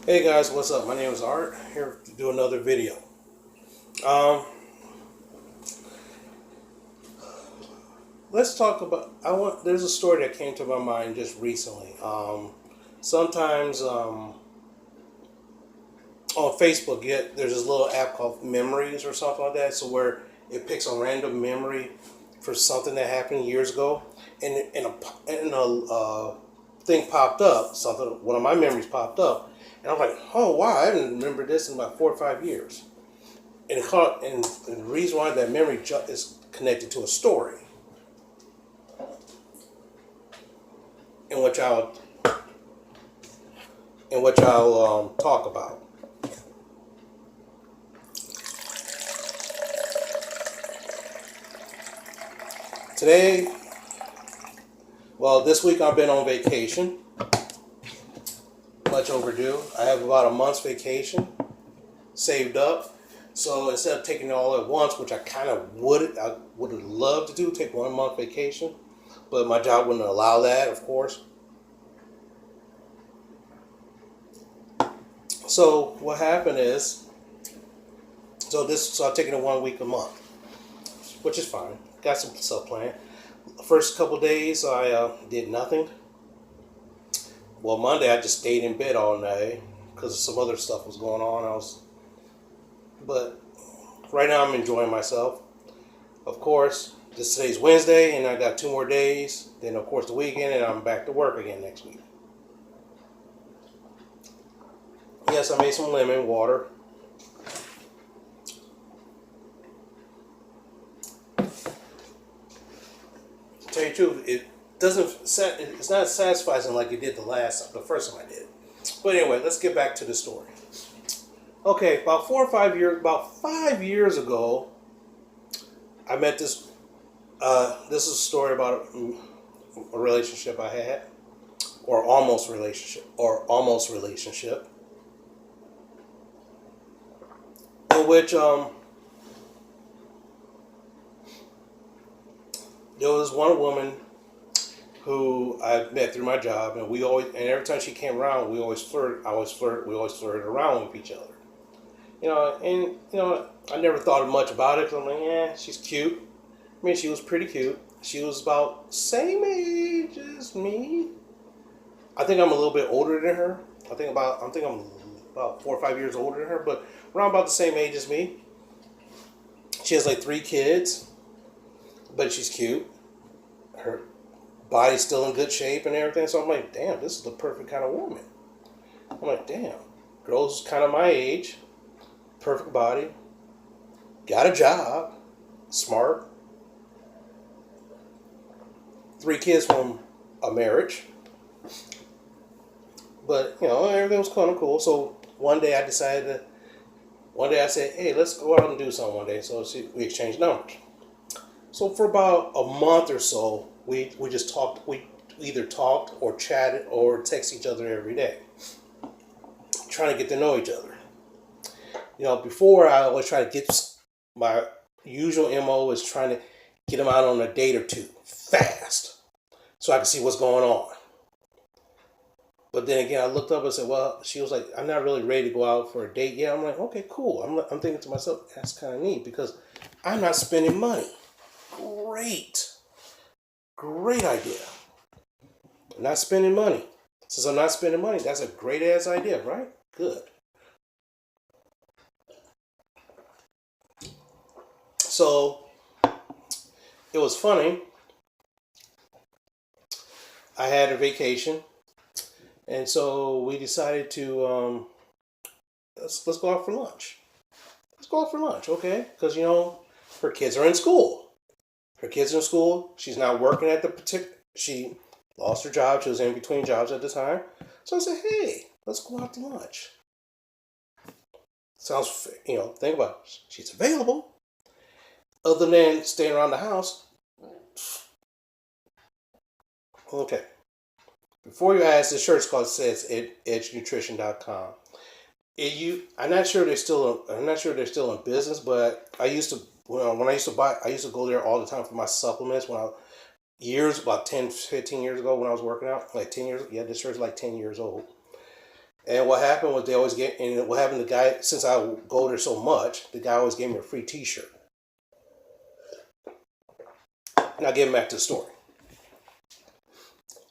Hey guys, what's up? My name is Art. Here to do another video. Um, let's talk about. There's a story that came to my mind just recently. Sometimes on Facebook, there's this little app called Memories or something like that. So where it picks a random memory for something that happened years ago, and a thing popped up. One of my memories popped up, and I'm like, oh wow, I haven't remembered this in about 4 or 5 years. And the reason why that memory is connected to a story, in which I'll talk about today. Well, this week I've been on vacation, much overdue. I have about a month's vacation saved up. So instead of taking it all at once, which I would have loved to do, take 1 month vacation, but my job wouldn't allow that, of course. So what happened is, so I'm taking it 1 week a month, which is fine. Got some stuff planned. The first couple days I did nothing. Well, Monday I just stayed in bed all night because some other stuff was going on. But right now I'm enjoying myself. Of course, today's Wednesday, and I got 2 more days. Then of course the weekend, and I'm back to work again next week. Yes, I made some lemon water. To tell you the truth, it's not satisfying like it did the first time I did it. But anyway, let's get back to the story. Okay, about 5 years ago, I met this. This is a story about a relationship I had, or almost relationship, in which there was one woman who I met through my job, and every time she came around, we always flirt. We always flirted around with each other. I never thought much about it. 'Cause I'm like, yeah, she's cute. I mean, she was pretty cute. She was about same age as me. I think I'm a little bit older than her. I think I'm about 4 or 5 years older than her, but around about the same age as me. She has like 3 kids, but she's cute. Her body's still in good shape and everything. So I'm like, damn, this is the perfect kind of woman. I'm like, damn, girl's kind of my age, perfect body, got a job, smart, 3 kids from a marriage. But everything was kind of cool. So one day I said, hey, let's go out and do something one day. So we exchanged numbers. So for about a month or so, we just talked. We either talked or chatted or text each other every day, trying to get to know each other. Before I always try to get my usual MO was trying to get them out on a date or two fast, so I could see what's going on. But then again, I looked up and said, well, she was like, I'm not really ready to go out for a date yet. I'm like, okay, cool. I'm thinking to myself, that's kind of neat because I'm not spending money. Great. Great idea. Not spending money. Since I'm not spending money, that's a great ass idea, right? Good. So it was funny. I had a vacation, and so we decided to let's go out for lunch. Let's go out for lunch, okay? Because her kids are in school. Her kids are in school. She's not working at the particular. She lost her job. She was in between jobs at the time. So I said, hey, let's go out to lunch. Sounds, think about it. She's available. Other than staying around the house. Okay. Before you ask, the shirt's called says edgenutrition.com. I'm not sure they're still in business, but I used to when I used to go there all the time for my supplements about 10, 15 years ago when I was working out, like 10 years. Yeah, this shirt's like 10 years old. And what happened was they always get, and what happened, the guy, since I go there so much, the guy always gave me a free t-shirt. Now getting back to the story.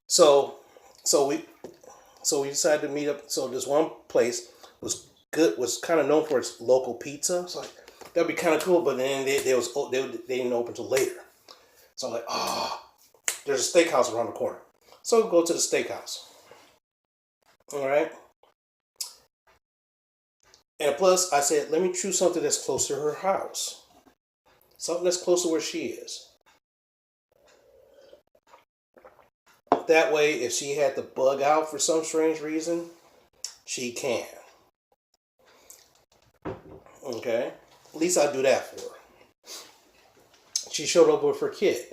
So, so we, so we decided to meet up. So this one place was good, was kind of known for its local pizza. It's like, that'd be kind of cool, but then they didn't open until later. So I'm like, oh, there's a steakhouse around the corner. So we go to the steakhouse. All right. And plus, I said, let me choose something that's close to her house. Something that's close to where she is. That way, if she had to bug out for some strange reason, she can. Okay? At least I do that for her. She showed up with her kid.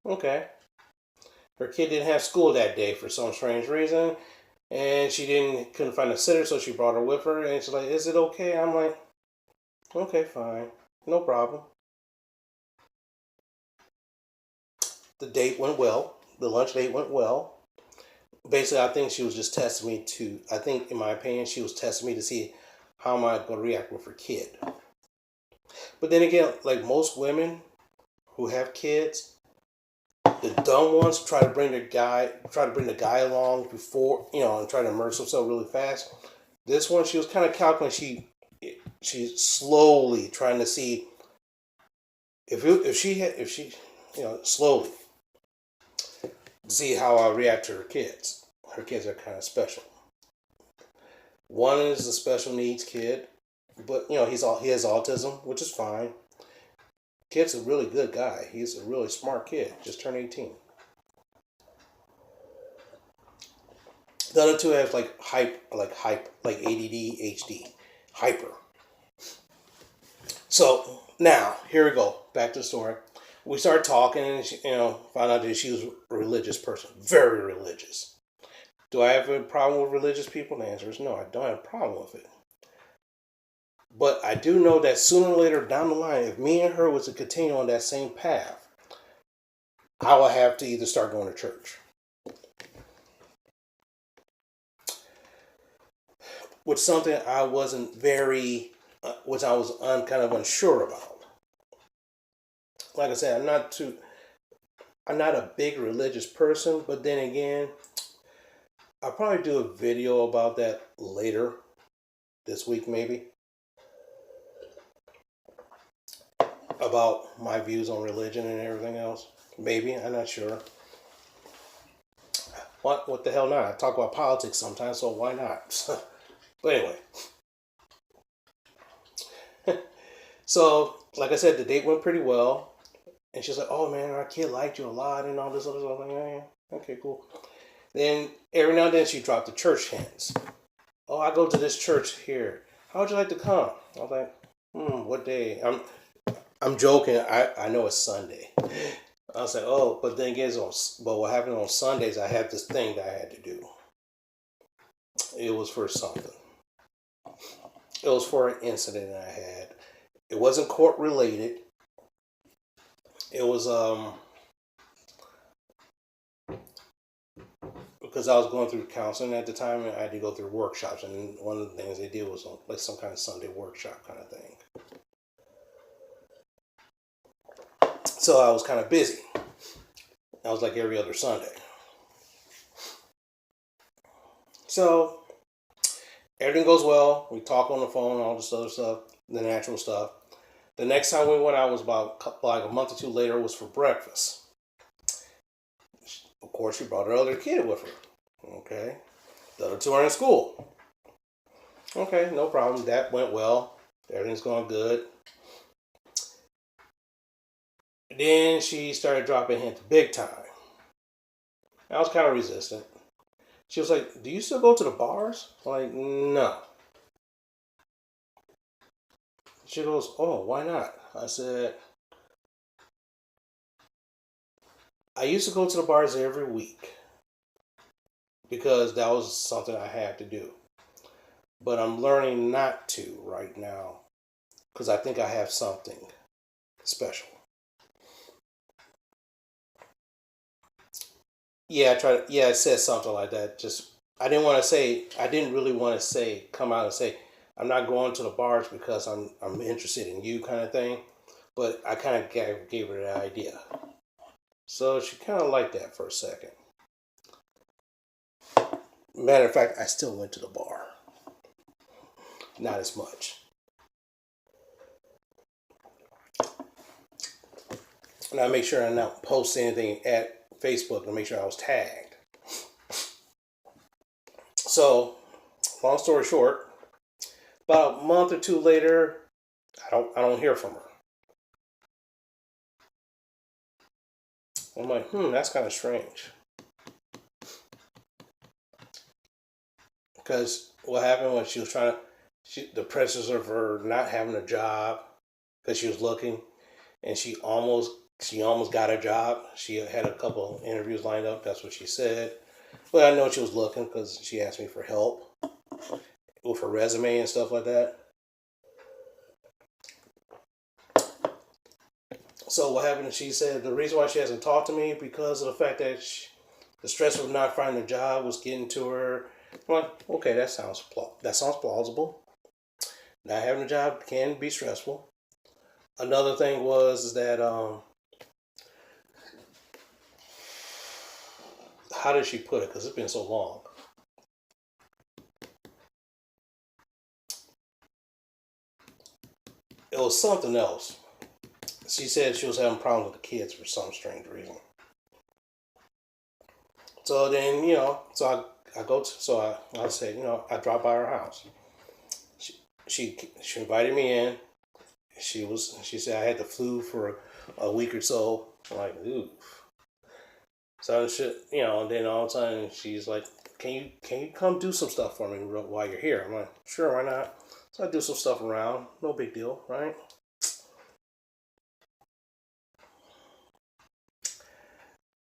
Okay. Her kid didn't have school that day for some strange reason. And she couldn't find a sitter, so she brought her with her. And she's like, is it okay? I'm like, okay, fine. No problem. The date went well. The lunch date went well. Basically, I think she was just testing me I think, in my opinion, she was testing me to see how am I going to react with her kid. But then again, like most women who have kids, the dumb ones try to bring the guy along before, and try to immerse herself really fast. This one, she was kind of calculating. She's slowly trying to see if she slowly see how I react to her kids. Her kids are kind of special. One is a special needs kid, but he has autism, which is fine. Kid's a really good guy. He's a really smart kid. Just turned 18. The other two have like ADD, HD, hyper. So now here we go. Back to the story. We started talking, and found out that she was a religious person, very religious. Do I have a problem with religious people? The answer is no. I don't have a problem with it. But I do know that sooner or later down the line, if me and her was to continue on that same path, I will have to either start going to church. Which something I wasn't which I was kind of unsure about. Like I said, I'm not a big religious person, but then again, I'll probably do a video about that later this week, maybe. About my views on religion and everything else. Maybe, I'm not sure. What the hell not? I talk about politics sometimes, so why not? But anyway. So, like I said, the date went pretty well. And she's like, oh man, our kid liked you a lot and all this other stuff. I'm like, yeah, okay, cool. Then every now and then she dropped the church hints. Oh, I go to this church here. How would you like to come? I was like, what day? I'm joking. I know it's Sunday. I was like, oh, but then again, but what happened on Sundays, I had this thing that I had to do. It was for something. It was for an incident I had. It wasn't court related. It was because I was going through counseling at the time, and I had to go through workshops, and one of the things they did was like some kind of Sunday workshop kind of thing. So I was kind of busy. I was like every other Sunday. So everything goes well. We talk on the phone, all this other stuff, the natural stuff. The next time we went out was about like a month or two later. It was for breakfast. Of course, she brought her other kid with her. Okay. The other two are in school. Okay, no problem. That went well. Everything's going good. Then she started dropping hints big time. I was kind of resistant. She was like, do you still go to the bars? I'm like, no. She goes, oh, why not? I said, I used to go to the bars every week because that was something I had to do. But I'm learning not to right now because I think I have something special. Yeah, I tried. Yeah, it said something like that. Just I didn't want to say. I didn't really want to say. Come out and say I'm not going to the bars because I'm interested in you, kind of thing. But I kind of gave her the idea. So she kind of liked that for a second. Matter of fact, I still went to the bar. Not as much. And I make sure I not post anything at Facebook to make sure I was tagged. So, long story short, about a month or two later, I don't hear from her. I'm like, that's kind of strange. Because what happened when she was trying to, the pressures of her not having a job because she was looking, and she almost got a job. She had a couple interviews lined up. That's what she said. But I know she was looking because she asked me for help with her resume and stuff like that. So what happened? She said the reason why she hasn't talked to me because of the fact that the stress of not finding a job was getting to her. I'm like, okay, that sounds plausible. Not having a job can be stressful. Another thing was that how did she put it? Because it's been so long. It was something else. She said she was having problems with the kids for some strange reason. So then, I go to, so I said, I dropped by her house. She, she invited me in. She said I had the flu for a week or so. I'm like, ooh. So shit, and then all of a sudden she's like, can you come do some stuff for me while you're here? I'm like, sure, why not? So I do some stuff around, no big deal, right?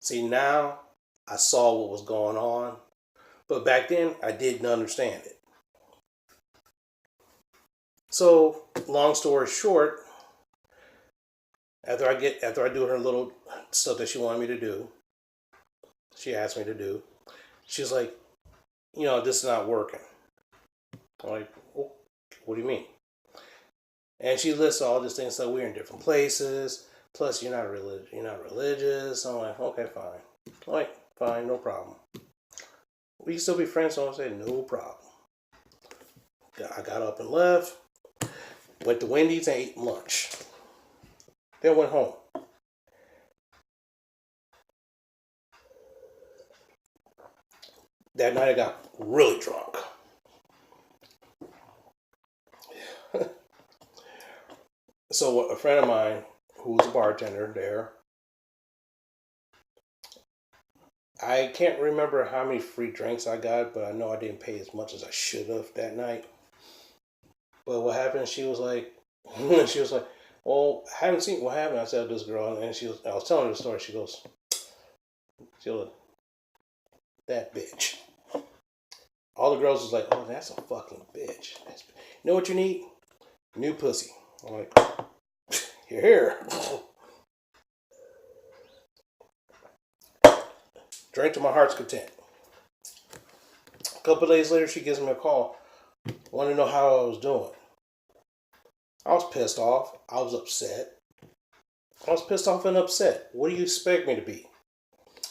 See, now I saw what was going on, but back then I didn't understand it. So, long story short, after I do her little stuff that she wanted me to do, she asked me to do. She's like, this is not working. I'm like, oh, what do you mean? And she lists all these things that we're in different places. Plus, you're not religious. You're not religious. I'm like, okay, fine. I'm like, fine, no problem. We can still be friends. So I said, no problem. I got up and left. Went to Wendy's and ate lunch. Then went home. That night I got really drunk. So a friend of mine who was a bartender there, I can't remember how many free drinks I got, but I know I didn't pay as much as I should have that night. But what happened? She was like, she was like, well, I haven't seen what happened. I said this girl, and I was telling her the story. She goes, that bitch. All the girls was like, oh, that's a fucking bitch. You know what you need? New pussy. I'm like, here. Drink to my heart's content. A couple of days later, she gives me a call. Want to know how I was doing. I was pissed off. I was upset. I was pissed off and upset. What do you expect me to be?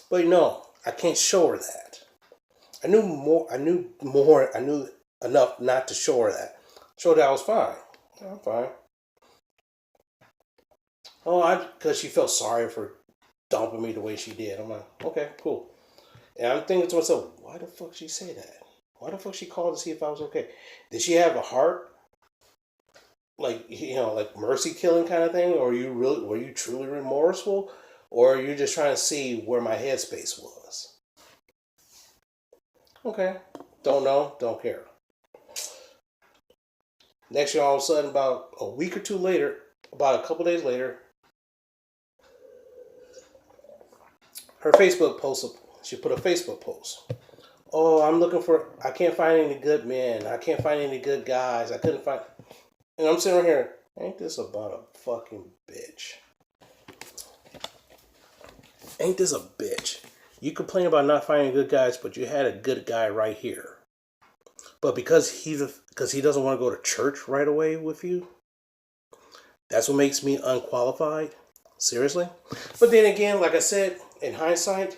But no, I can't show her that. I knew more. I knew enough not to show her that. Show that I was fine. Yeah, I'm fine. Oh, because she felt sorry for dumping me the way she did. I'm like, okay, cool. And I'm thinking to myself, why the fuck she say that? Why the fuck she called to see if I was okay? Did she have a heart? Like, like mercy killing kind of thing? Or were you truly remorseful? Or are you just trying to see where my headspace was? Okay. Don't know, don't care. Next year, all of a sudden, about a week or two later, about a couple days later, her Facebook post, she put a Facebook post. Oh, I can't find any good men. I can't find any good guys. I couldn't find, and I'm sitting right here, ain't this about a fucking bitch? Ain't this a bitch? You complain about not finding good guys, but you had a good guy right here. But because he doesn't want to go to church right away with you, that's what makes me unqualified. Seriously. But then again, like I said, in hindsight,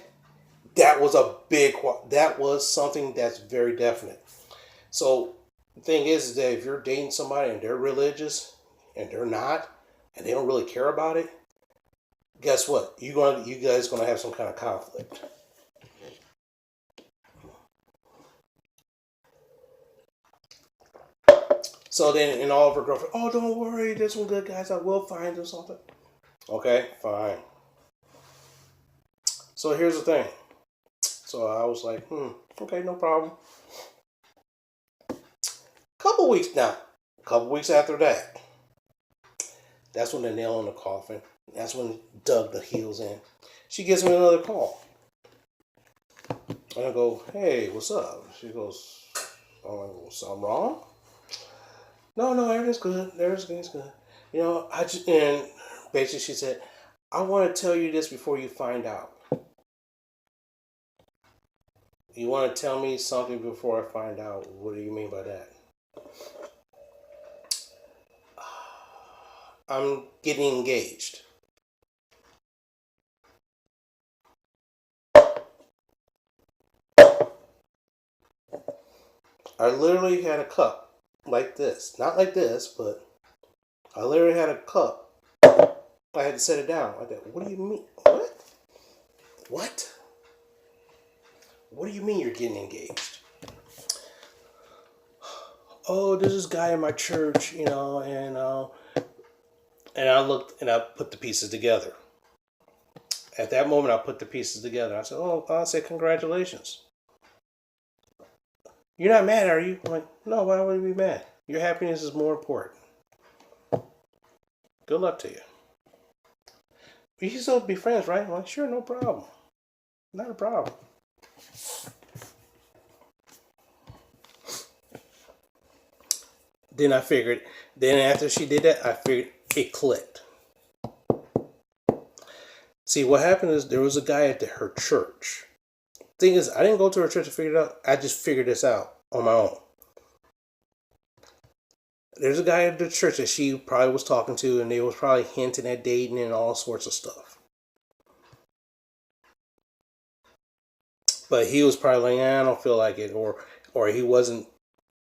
that was something that's very definite. So the thing is that if you're dating somebody and they're religious and they're not, and they don't really care about it, guess what? You guys gonna have some kind of conflict. So then, and all of her girlfriend, oh, don't worry, there's some good guys. I will find or something. Okay, fine. So here's the thing. So I was like, okay, no problem. Couple weeks after that, that's when the nail in the coffin. That's when dug the heels in. She gives me another call. And I go, hey, what's up? She goes, oh, something wrong? No, everything's good. Everything's good. And basically she said, I want to tell you this before you find out. You want to tell me something before I find out? What do you mean by that? I'm getting engaged. I literally had a cup like this. Not like this, but I literally had a cup. I had to set it down. I thought, what do you mean? What? What? What do you mean you're getting engaged? Oh, there's this guy in my church, and I looked and I put the pieces together. At that moment, I put the pieces together. I said, I said, congratulations. You're not mad, are you? I'm like, no, why would you be mad? Your happiness is more important. Good luck to you. We can still be friends, right? I'm like, sure, no problem. Not a problem. Then after she did that, I figured it clicked. See, what happened is there was a guy at her church. Thing is, I didn't go to her church to figure it out. I just figured this out on my own. There's a guy at the church that she probably was talking to, and they was probably hinting at dating and all sorts of stuff. But he was probably like, I don't feel like it, or he wasn't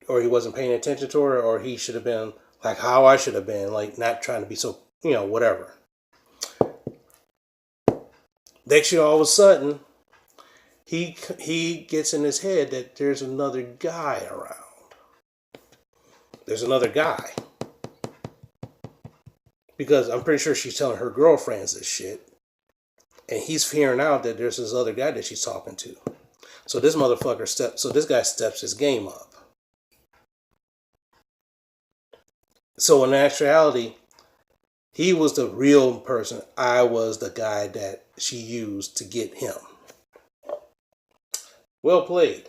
paying attention to her, or he should have been like how I should have been, like not trying to be so, whatever. Next year, all of a sudden, he gets in his head that there's another guy around. There's another guy. Because I'm pretty sure she's telling her girlfriends this shit. And he's hearing out that there's this other guy that she's talking to. So this guy steps his game up. So in actuality, he was the real person. I was the guy that she used to get him. Well played.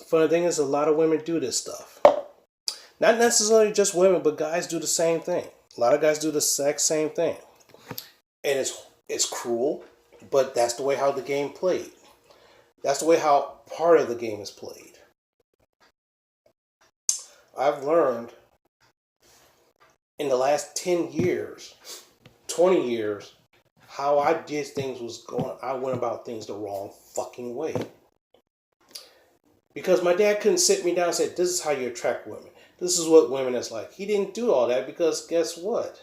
Funny thing is, a lot of women do this stuff. Not necessarily just women, but guys do the same thing. A lot of guys do the exact same thing. And it's cruel, but that's the way how the game played. That's the way how part of the game is played. I've learned in the last 10 years, 20 years, how I did things I went about things the wrong fucking way. Because my dad couldn't sit me down and say, this is how you attract women. This is what women is like. He didn't do all that because guess what?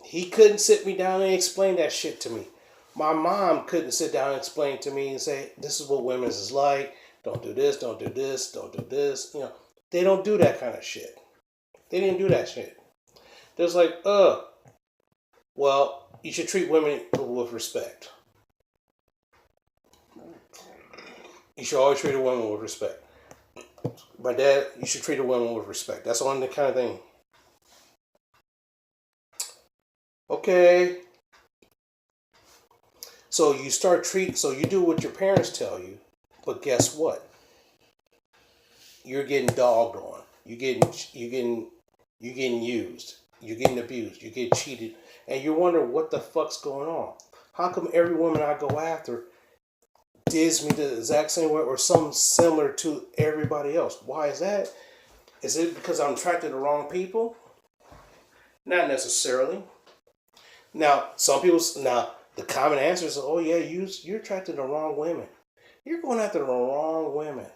He couldn't sit me down and explain that shit to me. My mom couldn't sit down and explain to me and say, this is what women is like. Don't do this, don't do this, don't do this. They don't do that kind of shit. They didn't do that shit. They're just like, well, you should treat women with respect. You should always treat a woman with respect. My dad, you should treat a woman with respect. That's on the kind of thing. Okay. So you do what your parents tell you, but guess what? You're getting dogged on. You're getting used. you're getting abused, you get cheated, and you wonder what the fuck's going on. How come every woman I go after digs me the exact same way or something similar to everybody else? Why is that? Is it because I'm attracted to the wrong people? Not necessarily. Now, the common answer is, oh yeah, you're attracted to the wrong women. You're going after the wrong women.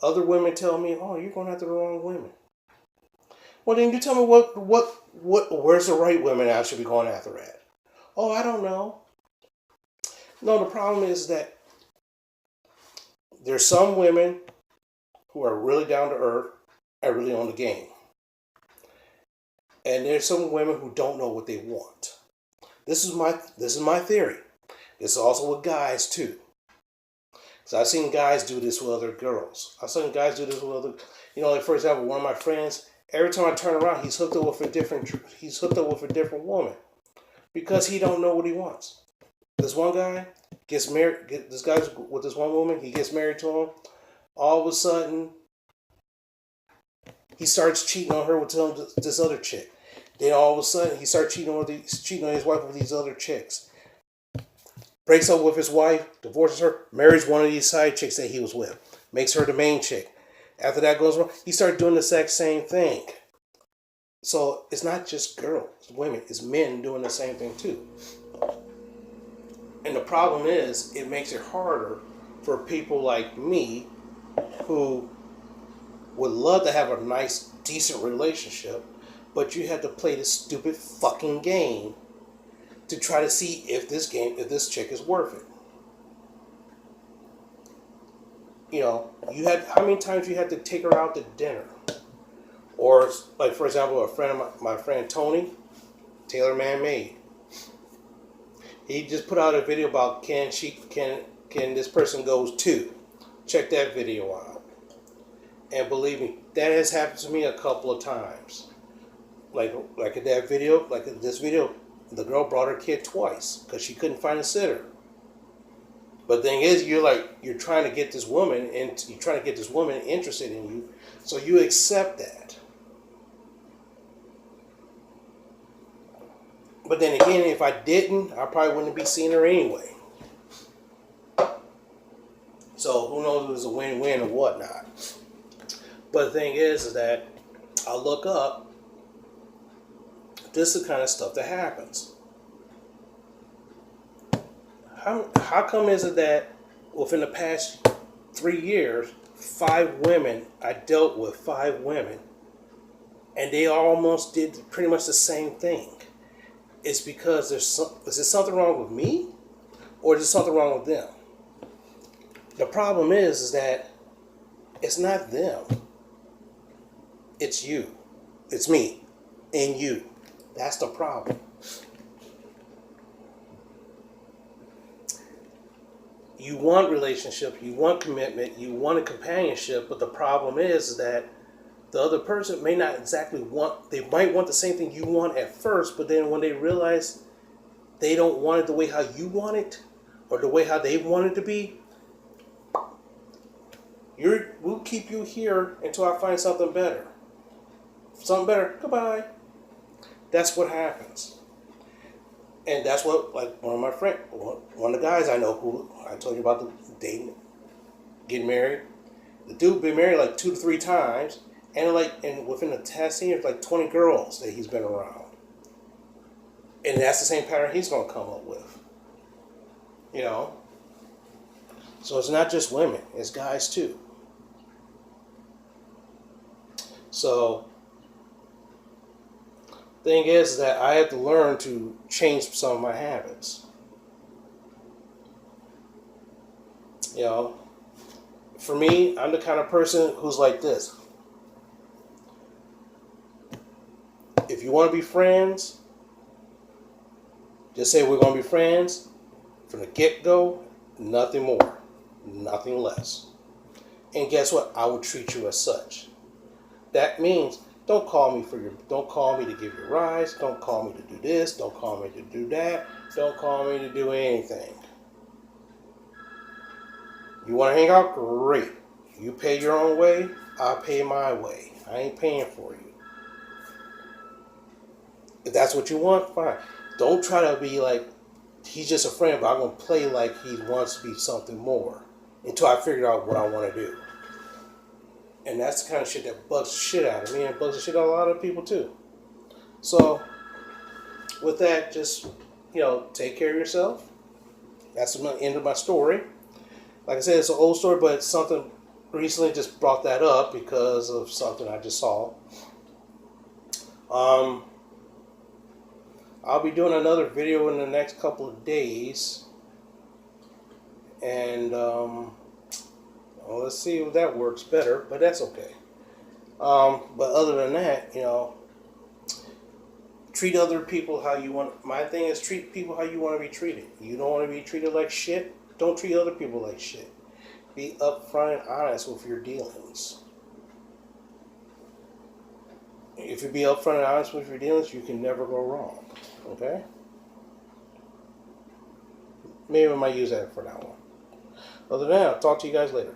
Other women tell me, oh, you're going after the wrong women. Well, then you tell me where's the right women I should be going after at? Oh, I don't know. No, the problem is that there's some women who are really down to earth and really on the game. And there's some women who don't know what they want. This is my theory. It's also with guys too. So I've seen guys do this with other girls. I've seen guys do this with other, like for example, one of my friends. Every time I turn around, he's hooked up with a different woman because he don't know what he wants. This one guy gets married. This guy's with this one woman. He gets married to him. All of a sudden, he starts cheating on her with this other chick. Then all of a sudden, he starts cheating on his wife with these other chicks. Breaks up with his wife, divorces her, marries one of these side chicks that he was with, makes her the main chick. After that goes wrong, he started doing the exact same thing. So it's not just girls, it's women, it's men doing the same thing too. And the problem is, it makes it harder for people like me who would love to have a nice, decent relationship, but you have to play this stupid fucking game to try to see if this chick is worth it. How many times you had to take her out to dinner? Or, like, for example, my friend Tony, Taylor Man-Made. He just put out a video about can this person goes to. Check that video out. And believe me, that has happened to me a couple of times. Like in this video, the girl brought her kid twice because she couldn't find a sitter. But the thing is, you're trying to get this woman interested in you, so you accept that. But then again, if I didn't, I probably wouldn't be seeing her anyway. So who knows if it was a win-win or whatnot. But the thing is that I look up, this is the kind of stuff that happens. How come is it that within the past 3 years, I dealt with 5 women, and they almost did pretty much the same thing? It's because is there something wrong with me, or is there something wrong with them? The problem is that it's not them. It's you. It's me and you. That's the problem. You want relationship, you want commitment, you want a companionship, but the problem is that the other person may not exactly they might want the same thing you want at first, but then when they realize they don't want it the way how you want it, or the way how they want it to be, we'll keep you here until I find something better. Something better, goodbye. That's what happens. And that's what, like, one of the guys I know who I told you about, the dating, getting married. The dude been married like 2 to 3 times, and within the past year, like 20 girls that he's been around. And that's the same pattern he's gonna come up with. So it's not just women, it's guys too. So thing is that I have to learn to change some of my habits. For me, I'm the kind of person who's like this. If you want to be friends, just say we're going to be friends from the get-go, nothing more, nothing less. And guess what? I will treat you as such. That means don't call me to give you rides, don't call me to do this, don't call me to do that, don't call me to do anything. You want to hang out? Great. You pay your own way, I'll pay my way. I ain't paying for you. If that's what you want, fine. Don't try to be like, he's just a friend, but I'm going to play like he wants to be something more until I figure out what I want to do. And that's the kind of shit that bugs the shit out of me and bugs the shit out of a lot of people too. So, with that, just, take care of yourself. That's the end of my story. Like I said, it's an old story, but it's something recently just brought that up because of something I just saw. I'll be doing another video in the next couple of days. And, let's see if that works better, but that's okay. But other than that, treat other people how you want. My thing is treat people how you want to be treated. You don't want to be treated like shit? Don't treat other people like shit. Be upfront and honest with your dealings. If you be upfront and honest with your dealings, you can never go wrong. Okay? Maybe I might use that for that one. Other than that, I'll talk to you guys later.